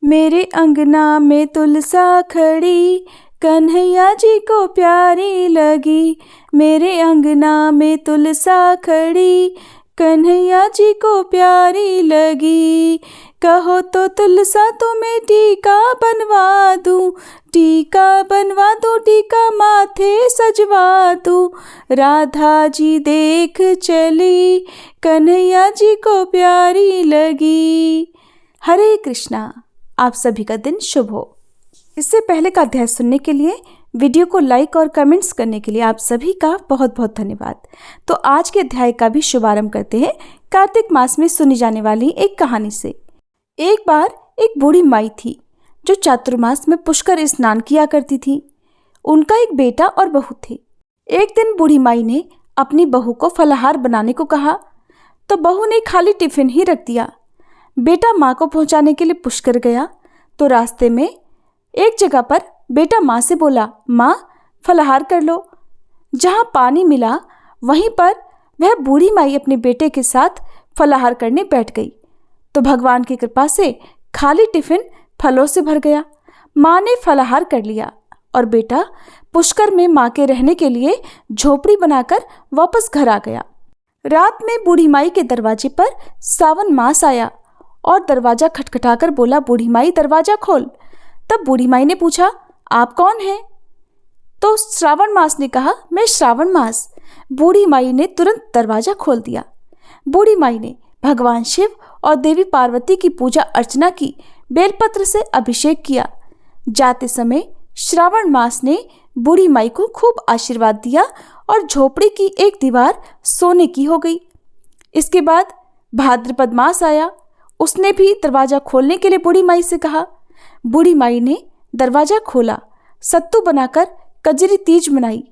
मेरे अंगना में तुलसा खड़ी, कन्हैया जी को प्यारी लगी। मेरे अंगना में तुलसा खड़ी, कन्हैया जी को प्यारी लगी। कहो तो तुलसा तुम्हें टीका बनवा दूं, टीका बनवा दूं, टीका माथे सजवा दूं। राधा जी देख चली, कन्हैया जी को प्यारी लगी। हरे कृष्णा। आप सभी का दिन शुभ हो। इससे पहले का अध्याय सुनने के लिए, वीडियो को लाइक और कमेंट्स करने के लिए आप सभी का बहुत बहुत धन्यवाद। तो आज के अध्याय का भी शुभारंभ करते हैं कार्तिक मास में सुनी जाने वाली एक कहानी से। एक बार एक बूढ़ी माई थी जो चातुर्मास में पुष्कर स्नान किया करती थी। उनका एक बेटा और बहू थे। एक दिन बूढ़ी माई ने अपनी बहू को फलाहार बनाने को कहा तो बहू ने खाली टिफिन ही रख दिया। बेटा माँ को पहुंचाने के लिए पुष्कर गया तो रास्ते में एक जगह पर बेटा माँ से बोला, माँ फलाहार कर लो। जहाँ पानी मिला वहीं पर वह बूढ़ी माई अपने बेटे के साथ फलाहार करने बैठ गई तो भगवान की कृपा से खाली टिफिन फलों से भर गया। माँ ने फलाहार कर लिया और बेटा पुष्कर में माँ के रहने के लिए झोपड़ी बनाकर वापस घर आ गया। रात में बूढ़ी माई के दरवाजे पर सावन मास आया और दरवाजा खटखटाकर बोला, बूढ़ी माई दरवाजा खोल। तब बूढ़ी माई ने पूछा, आप कौन हैं? तो श्रावण मास ने कहा, मैं श्रावण मास। बूढ़ी माई ने तुरंत दरवाजा खोल दिया। बूढ़ी माई ने भगवान शिव और देवी पार्वती की पूजा अर्चना की, बेलपत्र से अभिषेक किया। जाते समय श्रावण मास ने बूढ़ी माई को खूब आशीर्वाद दिया और झोपड़ी की एक दीवार सोने की हो गई। इसके बाद भाद्रपद मास आया। उसने भी दरवाजा खोलने के लिए बूढ़ी माई से कहा। बूढ़ी माई ने दरवाजा खोला, सत्तू बनाकर कजरी तीज मनाई।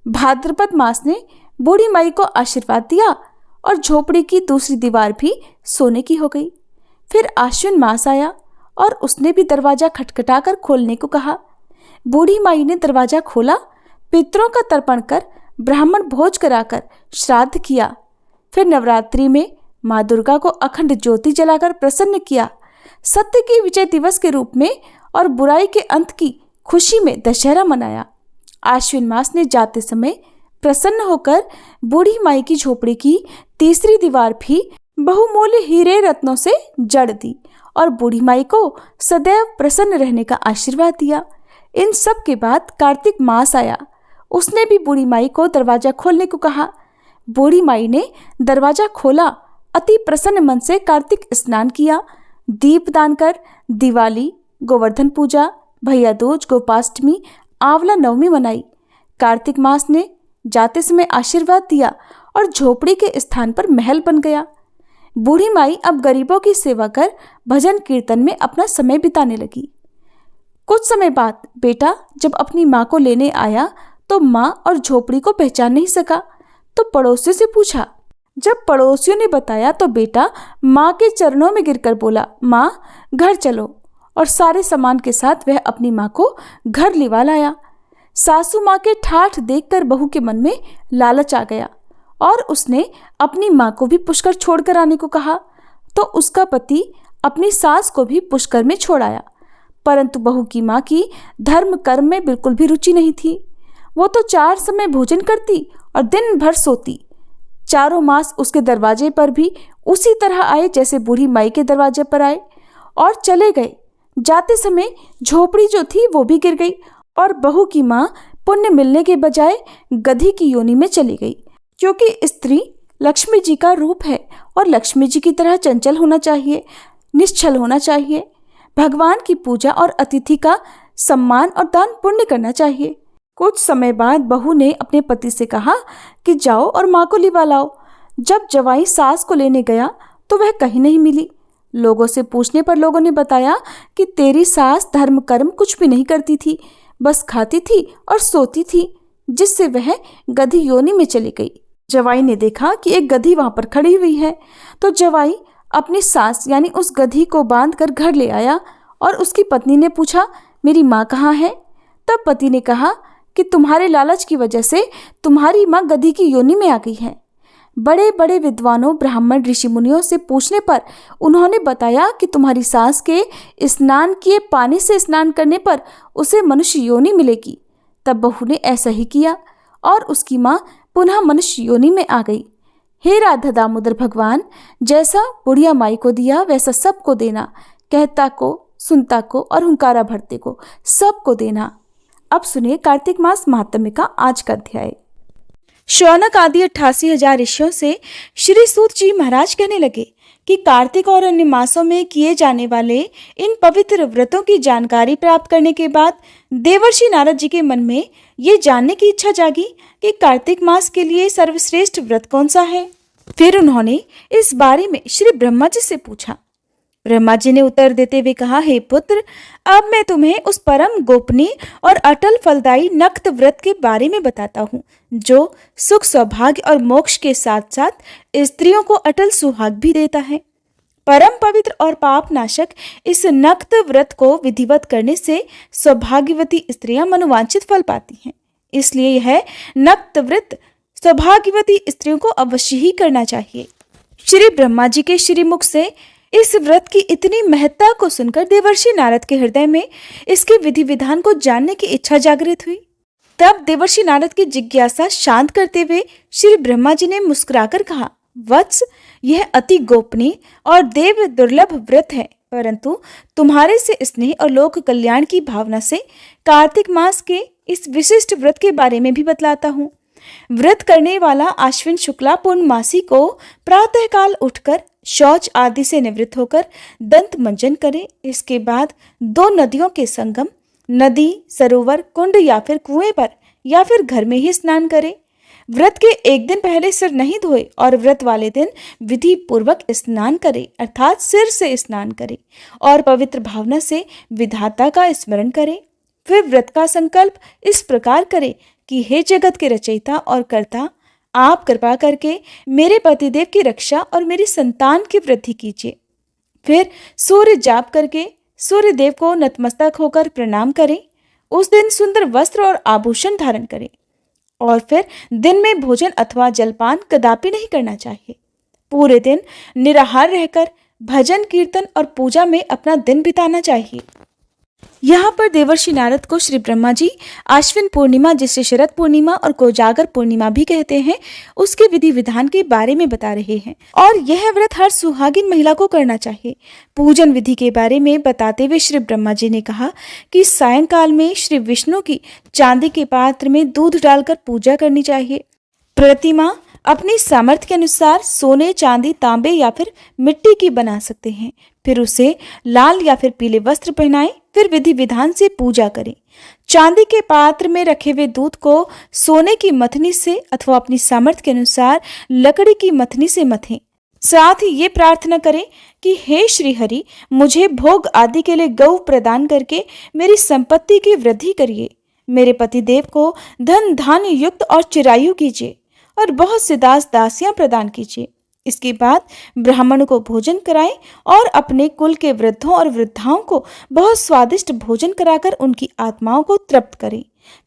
भाद्रपद मास ने बूढ़ी माई को आशीर्वाद दिया और झोपड़ी की दूसरी दीवार भी सोने की हो गई। फिर आश्विन मास आया और उसने भी दरवाजा खटखटाकर खोलने को कहा। बूढ़ी माई ने दरवाजा खोला, पितरों का तर्पण कर ब्राह्मण भोज कराकर श्राद्ध किया। फिर नवरात्रि में माँ दुर्गा को अखंड ज्योति जलाकर प्रसन्न किया। सत्य की विजय दिवस के रूप में और बुराई के अंत की खुशी में दशहरा मनाया। आश्विन मास ने जाते समय प्रसन्न होकर बूढ़ी माई की झोपड़ी की तीसरी दीवार भी बहुमूल्य हीरे रत्नों से जड़ दी और बूढ़ी माई को सदैव प्रसन्न रहने का आशीर्वाद दिया। इन सब के बाद कार्तिक मास आया। उसने भी बूढ़ी माई को दरवाजा खोलने को कहा। बूढ़ी माई ने दरवाजा खोला, अति प्रसन्न मन से कार्तिक स्नान किया, दीप दान कर दिवाली, गोवर्धन पूजा, भैया दूज, गोपाष्टमी, आंवला नवमी मनाई। कार्तिक मास ने जाते समय आशीर्वाद दिया और झोपड़ी के स्थान पर महल बन गया। बूढ़ी माई अब गरीबों की सेवा कर भजन कीर्तन में अपना समय बिताने लगी। कुछ समय बाद बेटा जब अपनी माँ को लेने आया तो माँ और झोपड़ी को पहचान नहीं सका तो पड़ोसियों से पूछा। जब पड़ोसियों ने बताया तो बेटा माँ के चरणों में गिरकर बोला, माँ घर चलो, और सारे सामान के साथ वह अपनी माँ को घर लिवा लाया। सासू माँ के ठाठ देखकर बहू के मन में लालच आ गया और उसने अपनी माँ को भी पुष्कर छोड़कर आने को कहा तो उसका पति अपनी सास को भी पुष्कर में छोड़ आया। परंतु बहू की माँ की धर्म कर्म में बिल्कुल भी रुचि नहीं थी। वो तो 4 समय भोजन करती और दिन भर सोती। चारों मास उसके दरवाजे पर भी उसी तरह आए जैसे बूढ़ी माई के दरवाजे पर आए और चले गए। जाते समय झोपड़ी जो थी वो भी गिर गई और बहू की माँ पुण्य मिलने के बजाय गधी की योनि में चली गई। क्योंकि स्त्री लक्ष्मी जी का रूप है और लक्ष्मी जी की तरह चंचल होना चाहिए, निश्चल होना चाहिए। भगवान की पूजा और अतिथि का सम्मान और दान पुण्य करना चाहिए। कुछ समय बाद बहू ने अपने पति से कहा कि जाओ और माँ को लिवा लाओ। जब जवाई सास को लेने गया तो वह कहीं नहीं मिली। लोगों से पूछने पर लोगों ने बताया कि तेरी सास धर्म कर्म कुछ भी नहीं करती थी, बस खाती थी और सोती थी, जिससे वह गधी योनि में चली गई। जवाई ने देखा कि एक गधी वहां पर खड़ी हुई है तो जवाई अपनी सास यानी उस गधी को बांधकर घर ले आया और उसकी पत्नी ने पूछा, मेरी माँ कहाँ है? तब पति ने कहा कि तुम्हारे लालच की वजह से तुम्हारी माँ गधी की योनि में आ गई है। बड़े बड़े विद्वानों, ब्राह्मण, ऋषि मुनियों से पूछने पर उन्होंने बताया कि तुम्हारी सास के स्नान किए पानी से स्नान करने पर उसे मनुष्य योनि मिलेगी। तब बहू ने ऐसा ही किया और उसकी माँ पुनः मनुष्य योनि में आ गई। हे राधा दामोदर भगवान, जैसा बुढ़िया माई को दिया वैसा सबको देना, कहता को, सुनता को और हुंकारा भरते को सबको देना। अब सुनिए कार्तिक मास महात्म्य का आज का अध्याय। शौनक आदि 88,000 ऋषियों से श्री सूत जी महाराज कहने लगे कि कार्तिक और अन्य मासों में किए जाने वाले इन पवित्र व्रतों की जानकारी प्राप्त करने के बाद देवर्षि नारद जी के मन में ये जानने की इच्छा जागी कि कार्तिक मास के लिए सर्वश्रेष्ठ व्रत कौन सा है। फिर उन्होंने इस बारे में श्री ब्रह्मा जी से पूछा। ब्रह्मा जी ने उत्तर देते हुए कहा, हे पुत्र, अब मैं तुम्हें उस परम गोपनीय और अटल फलदायी नक्त व्रत के बारे में बताता हूँ, जो सुख, सौभाग्य और मोक्ष के साथ साथ स्त्रियों को अटल सुहाग भी देता है। परम पवित्र और पाप नाशक इस नक्त व्रत को विधिवत करने से सौभाग्यवती स्त्रियां मनोवांछित फल पाती हैं। इसलिए यह नक्त व्रत सौभाग्यवती स्त्रियों को अवश्य ही करना चाहिए। श्री ब्रह्मा जी के श्रीमुख से इस व्रत की इतनी महत्ता को सुनकर देवर्षि नारद के हृदय में इसके विधि विधान को जानने की इच्छा जागृत हुई। तब देवर्षि नारद की जिज्ञासा शांत करते हुए श्री ब्रह्मा जी ने मुस्कुराकर कहा, वत्स, यह अति गोपनीय और देव दुर्लभ व्रत है, परंतु तुम्हारे से स्नेह और लोक कल्याण की भावना से कार्तिक मास के इस विशिष्ट व्रत के बारे में भी बतलाता हूँ। व्रत करने वाला आश्विन शुक्ला पूर्णमासी को प्रातःकाल उठकर शौच आदि से निवृत्त होकर दंत मंजन करे। इसके बाद 2 नदियों के संगम, नदी, सरोवर, कुंड या फिर कुएं पर या फिर घर में ही स्नान करे। व्रत के एक दिन पहले सिर नहीं धोए और व्रत वाले दिन विधि पूर्वक स्नान करे, अर्थात सिर से स्नान करे और पवित्र भावना से विधाता का स्मरण करे। फिर व्रत का संकल्प इस प्रकार करे कि हे जगत के रचयिता और कर्ता, आप कृपा करके मेरे पतिदेव की रक्षा और मेरी संतान की वृद्धि कीजिए। फिर सूर्य जाप करके सूर्य देव को नतमस्तक होकर प्रणाम करें। उस दिन सुंदर वस्त्र और आभूषण धारण करें और फिर दिन में भोजन अथवा जलपान कदापि नहीं करना चाहिए। पूरे दिन निराहार रहकर भजन, कीर्तन और पूजा में अपना दिन बिताना चाहिए। यहाँ पर देवर्षि नारद को श्री ब्रह्मा जी आश्विन पूर्णिमा, जिसे शरद पूर्णिमा और कोजागर पूर्णिमा भी कहते हैं, उसके विधि विधान के बारे में बता रहे हैं और यह व्रत हर सुहागिन महिला को करना चाहिए। पूजन विधि के बारे में बताते हुए श्री ब्रह्मा जी ने कहा कि सायंकाल में श्री विष्णु की चांदी के पात्र में दूध डालकर पूजा करनी चाहिए। प्रतिमा अपनी सामर्थ्य के अनुसार सोने, चांदी, तांबे या फिर मिट्टी की बना सकते हैं। फिर उसे लाल या फिर पीले वस्त्र पहनाएं। फिर विधि विधान से पूजा करें। चांदी के पात्र में रखे हुए दूध को सोने की मथनी से अथवा अपनी सामर्थ्य के अनुसार लकड़ी की मथनी से मथें। साथ ही ये प्रार्थना करें कि हे श्री हरि, मुझे भोग आदि के लिए गौ प्रदान करके मेरी संपत्ति की वृद्धि करिए। मेरे पतिदेव को धन धान्य युक्त और चिरायु कीजिए और बहुत से दास दासियां प्रदान कीजिए। इसके बाद ब्राह्मणों को भोजन कराएं और अपने कुल के वृद्धों और वृद्धाओं को बहुत स्वादिष्ट भोजन कराकर उनकी आत्माओं को तृप्त करें।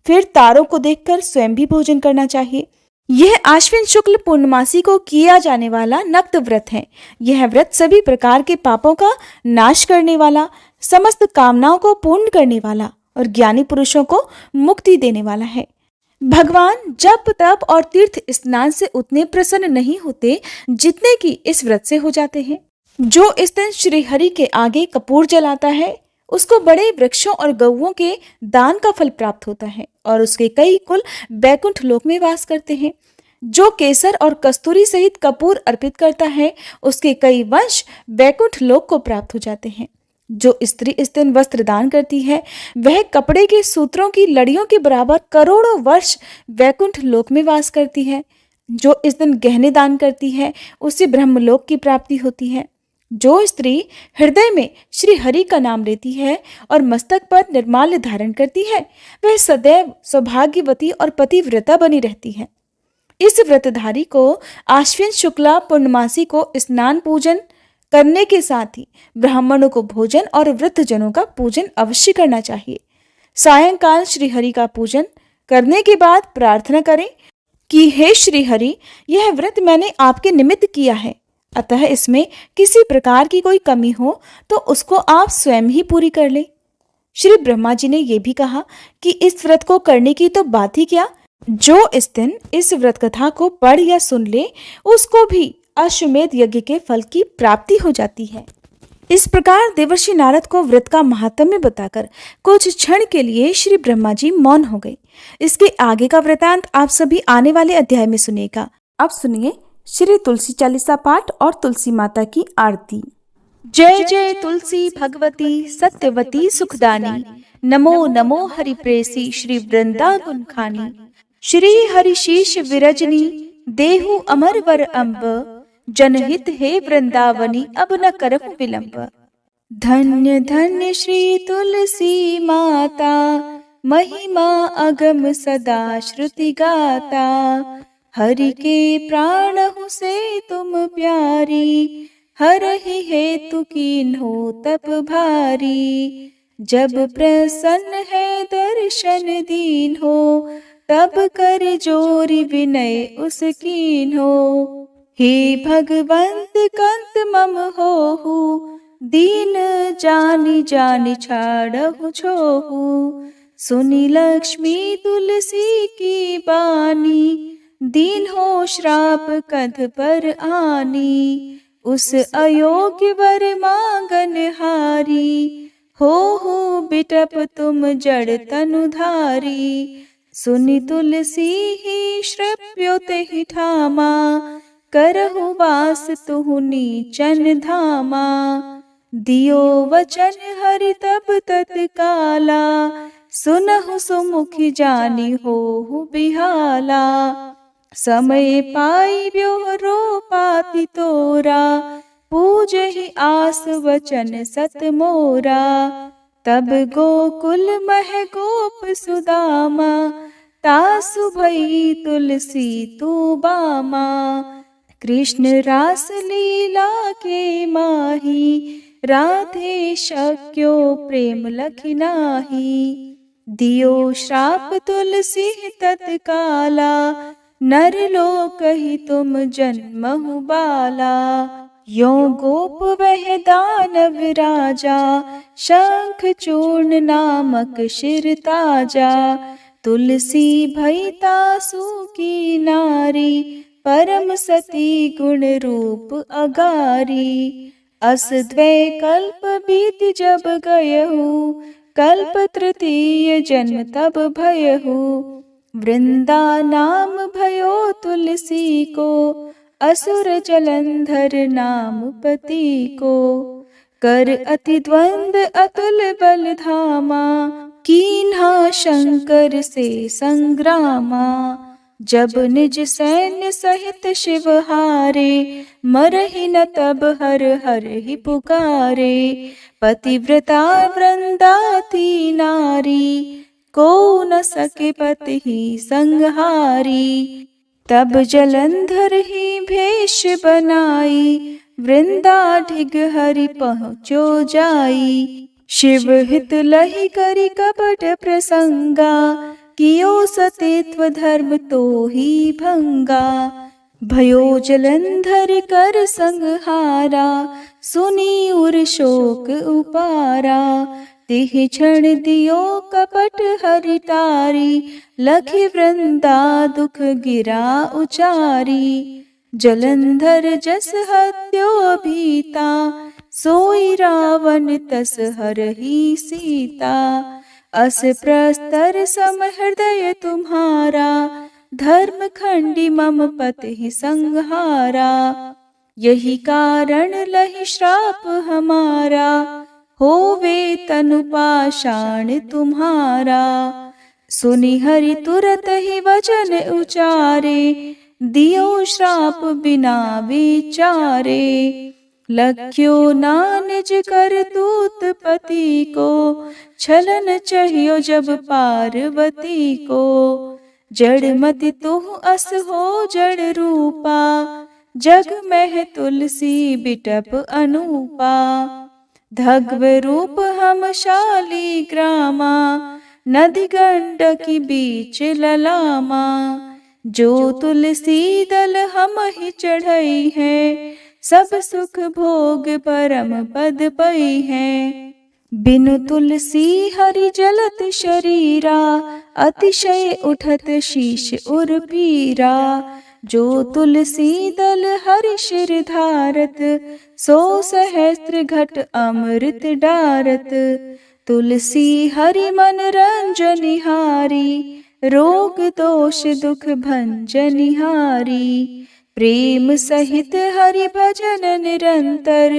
फिर तारों को देखकर स्वयं भी भोजन करना चाहिए। यह आश्विन शुक्ल पूर्णमासी को किया जाने वाला नक्त व्रत है। यह व्रत सभी प्रकार के पापों का नाश करने वाला, समस्त कामनाओं को पूर्ण करने वाला और ज्ञानी पुरुषों को मुक्ति देने वाला है। भगवान जप, तप और तीर्थ स्नान से उतने प्रसन्न नहीं होते जितने कि इस व्रत से हो जाते हैं। जो इस दिन श्री हरि के आगे कपूर जलाता है उसको बड़े वृक्षों और गौओं के दान का फल प्राप्त होता है और उसके कई कुल बैकुंठ लोक में वास करते हैं। जो केसर और कस्तूरी सहित कपूर अर्पित करता है उसके कई वंश बैकुंठ लोक को प्राप्त हो जाते हैं। जो स्त्री इस दिन वस्त्र दान करती है वह कपड़े के सूत्रों की लड़ियों के बराबर करोड़ों वर्ष वैकुंठ लोक में वास करती है। जो इस दिन गहने दान करती है उसे ब्रह्मलोक की प्राप्ति होती है। जो स्त्री हृदय में श्री हरि का नाम लेती है और मस्तक पर निर्माल्य धारण करती है वह सदैव सौभाग्यवती और पतिव्रता बनी रहती है। इस व्रतधारी को आश्विन शुक्ला पूर्णमासी को स्नान पूजन करने के साथ ही ब्राह्मणों को भोजन और वृद्धजनों का पूजन अवश्य करना चाहिए। सायंकाल श्री हरि का पूजन करने के बाद प्रार्थना करें कि हे श्री हरि, यह व्रत मैंने आपके निमित्त किया है, अतः इसमें किसी प्रकार की कोई कमी हो तो उसको आप स्वयं ही पूरी कर ले। श्री ब्रह्मा जी ने यह भी कहा कि इस व्रत को करने की तो बात ही क्या, जो इस दिन इस व्रत कथा को पढ़ या सुन ले उसको भी अश्वमेध यज्ञ के फल की प्राप्ति हो जाती है। इस प्रकार देवर्षि नारद को व्रत का महात्म्य बताकर कुछ क्षण के लिए श्री ब्रह्मा जी मौन हो गए। इसके आगे का वृतांत आप सभी आने वाले अध्याय में सुनिएगा। अब सुनिए श्री तुलसी चालीसा पाठ और तुलसी माता की आरती। जय जय तुलसी भगवती सत्यवती सुखदानी, नमो नमो हरि प्रेसी श्री वृंदा गुण खानी। श्री हरि शीश विरजनी देहु अमर वर अम्ब, जनहित हे वृंदावनी अब न करहु विलंब। धन्य धन्य श्री तुलसी माता, महिमा अगम सदा श्रुति गाता। हरि के प्राणहु से तुम प्यारी, हरहि हेतु कीन्हो तप भारी। जब प्रसन्न है दर्शन दीन्हो, तब कर जोरी विनय उस कीन्हो। हे भगवंत कंत मम होहु, दीन जानि जानि छाड़हु छोहु। सुनी लक्ष्मी तुलसी की बानी, दीन हो श्राप कध पर आनी। उस अयोग्य वर मांगन हारी, हो बिटप तुम जड़ तनुधारी। सुनि तुलसी ही श्रव्योत ही ठामा, करहु वास तुहु नीचन धामा। दियो वचन हरि तब तत्काला, सुनहु सुमुखी जानी होहु बिहाला। समय पाई ब्योहरो पाति तोरा, पूजहि आस वचन सत मोरा। तब गोकुल मह गोप सुदामा, तासु भई तुलसी तू बामा। कृष्ण रास लीला के माही, राधे शक्यो प्रेम लखि नाही। दियो श्राप तुलसी तत्काला, नर लोक ही तुम जन्महु बाला। यो गोप वह दानव राजा, शंख चूर्ण नामक शिर ताजा। तुलसी भई तासु की नारी, परम सती गुण रूप अगारी। अस द्वै कल्प बीत जब गयहु, कल्प तृतीय जन्म तब भयहु। वृंदा नाम भयो तुलसी को, असुर जलंधर नाम पति को। कर अति द्वंद अतुल बल धामा, कीन्हा शंकर से संग्रामा। जब निज सैन्य सहित शिव हारे, मरहि न तब हर हर ही पुकारे। पतिव्रता वृंदा थी नारी, को न सके पति ही संहारी। तब जलंधर ही भेष बनाई, वृंदा ढिग हरि पहुँचो जाई। शिव हित लहि करि कपट प्रसंगा, कियो सतीत्व धर्म तो ही भंगा। भयो जलंधर कर संहारा, सुनी उर शोक उपारा। तिह क्षण दियो कपट हरि टारी, लखि वृंदा दुख गिरा उचारी। जलंधर जस हत्यो भीता, सोई रावण तस हरहि सीता। अस प्रस्तर सम हृदय तुम्हारा, धर्म खंडी मम पति संहारा। यही कारण लहि श्राप हमारा, होवे तनु पाषाण तुम्हारा। सुनि हरि तुरत ही वचन उचारे, दियो श्राप बिना विचारे। लख्यो ना निज करतूत पति को, छलन चाहियो जब पार्वती को। जड़ मति तुह अस हो जड़ रूपा, जग में तुलसी बिटप अनूपा। धग्व रूप हम शाली ग्रामा, नदी गंडकी बीच ललामा। जो तुलसी दल हम ही चढ़ई है, सब सुख भोग परम पद पई है। बिनु तुलसी हरि जलत शरीरा, अतिशय उठत शीश उर पीरा। जो तुलसी दल हरि शिर धारत, सो सहस्त्र घट अमृत डारत। तुलसी हरि मन रंजनिहारी, रोग दोष दुख भंजनिहारी। प्रेम सहित हरि भजन निरंतर,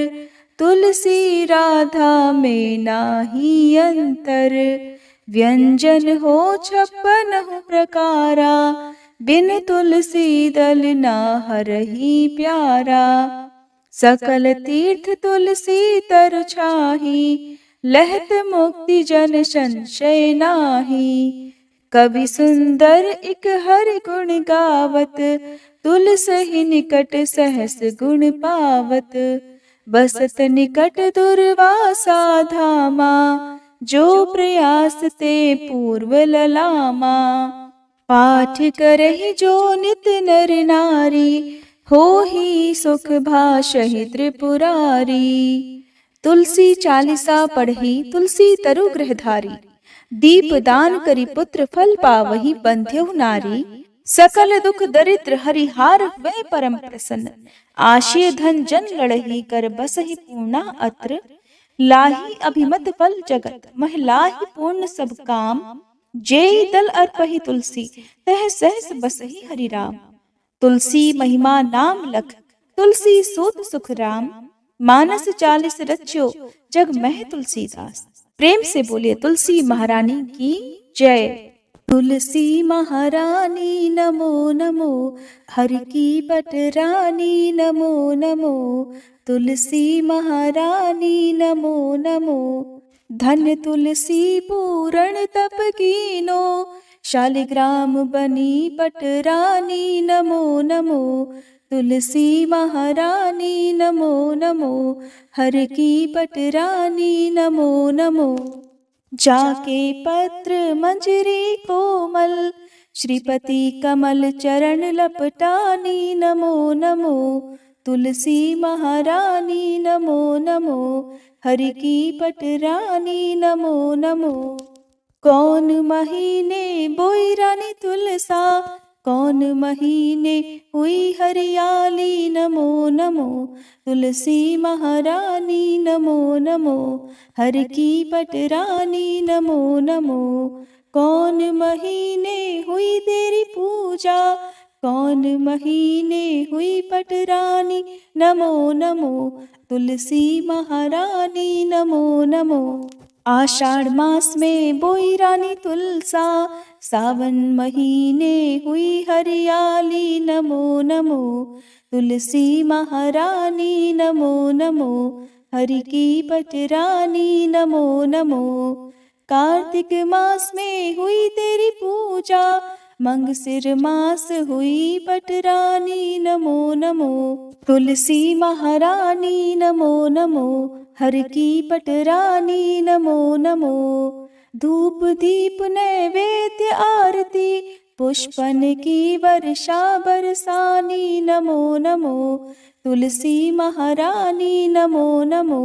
तुलसी राधा में नाही अंतर। व्यंजन हो 56 प्रकारा, बिन तुलसी दल ना हरहि प्यारा। सकल तीर्थ तुलसी तर छाही, लहत मुक्ति जन संशय नाही। कवि सुंदर एक हरि गुण गावत, तुलसी निकट सहस गुण पावत। बसत निकट दुर्वासा धामा, जो प्रयास ते पूर्व ललामा। पाठ करहि जो नित नर नारी, होहि सुख भाषहि त्रिपुरारी। तुलसी चालीसा पढ़ी तुलसी तरु गृहधारी, दीप दान करी पुत्र फल पावहि बंध्यहु नारी। सकल दुख दरिद्र हरिहार हुए परम प्रसन्न, आशय धन जन लड़ही कर बसहि पूर्णा अत्र। लाही अभिमत फल जगत, महिलाहि पूर्ण सब काम। जेहि दल अर्पहि तुलसी, तह सहस बसहि हरि राम। तुलसी महिमा नाम लख, तुलसी सूत सुख राम। मानस 40 रच्यो, जग मह तुलसीदास। प्रेम से बोलिए तुलसी महारानी की जय। तुलसी महारानी नमो नमो, हरि की पटरानी नमो नमो। तुलसी महारानी नमो नमो, धन तुलसी पूरण तप कीनो। शालिग्राम बनी पटरानी नमो नमो। तुलसी महारानी नमो नमो, हर की पटरानी नमो नमो। जाके पत्र मंजरी कोमल, श्रीपति कमल चरण लपटानी नमो नमो। तुलसी महारानी नमो नमो, हरि की पटरानी नमो नमो। कौन महीने बोई रानी तुलसा, कौन महीने हुई हरियाली नमो नमो। तुलसी महारानी नमो नमो, हर की पटरानी नमो नमो। कौन महीने हुई तेरी पूजा, कौन महीने हुई पटरानी नमो नमो। तुलसी महारानी नमो नमो। आषाढ़ मास में बोई रानी तुलसा, सावन महीने हुई हरियाली नमो नमो। तुलसी महारानी नमो नमो, हरि की पटरानी नमो नमो। कार्तिक मास में हुई तेरी पूजा, मंगसिर मास हुई पटरानी नमो नमो। तुलसी महारानी नमो नमो, हर की पटरानी नमो नमो। धूप दीप नैवेद्य आरती, पुष्पन की वर्षा बरसानी नमो नमो। तुलसी महारानी नमो नमो,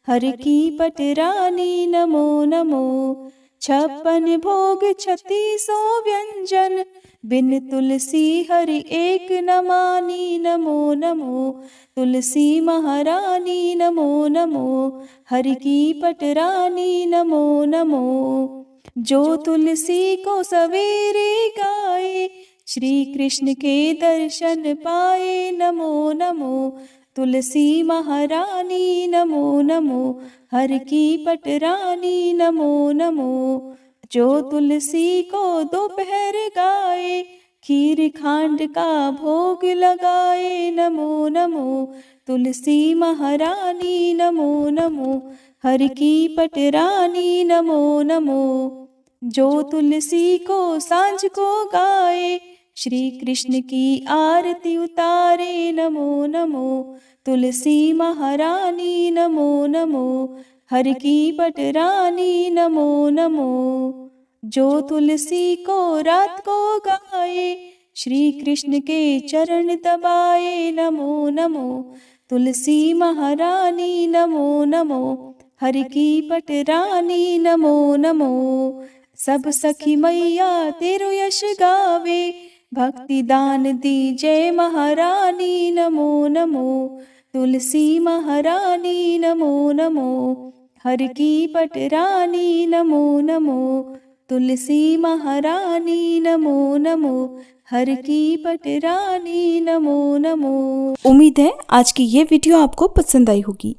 हर की पटरानी नमो नमो। 56 भोग 36 व्यंजन, बिन तुलसी हरि एक न मानी नमो नमो। तुलसी महारानी नमो नमो, हरि की पटरानी नमो नमो। जो तुलसी को सवेरे गाए, श्री कृष्ण के दर्शन पाए नमो नमो। तुलसी महारानी नमो नमो, हर की पटरानी नमो नमो। जो तुलसी को दोपहर गाए, खीर खांड का भोग लगाए नमो नमो। तुलसी महारानी नमो नमो, हर की पटरानी नमो नमो। जो तुलसी को सांझ को गाए, श्री कृष्ण की आरती उतारे नमो नमो। तुलसी महारानी नमो नमो, हर की पटरानी नमो नमो। जो तुलसी को रात को गाए, श्री कृष्ण के चरण दबाए नमो नमो। तुलसी महारानी नमो नमो। हरि की पटरानी नमो नमो। सब सखी मैया तेरो यश गावे, भक्ति दान दी जय महारानी नमो नमो। तुलसी महारानी नमो नमो। हरि की पटरानी नमो नमो। तुलसी महारानी नमो नमो। हर की पटरानी नमो नमो। उम्मीद है आज की ये वीडियो आपको पसंद आई होगी।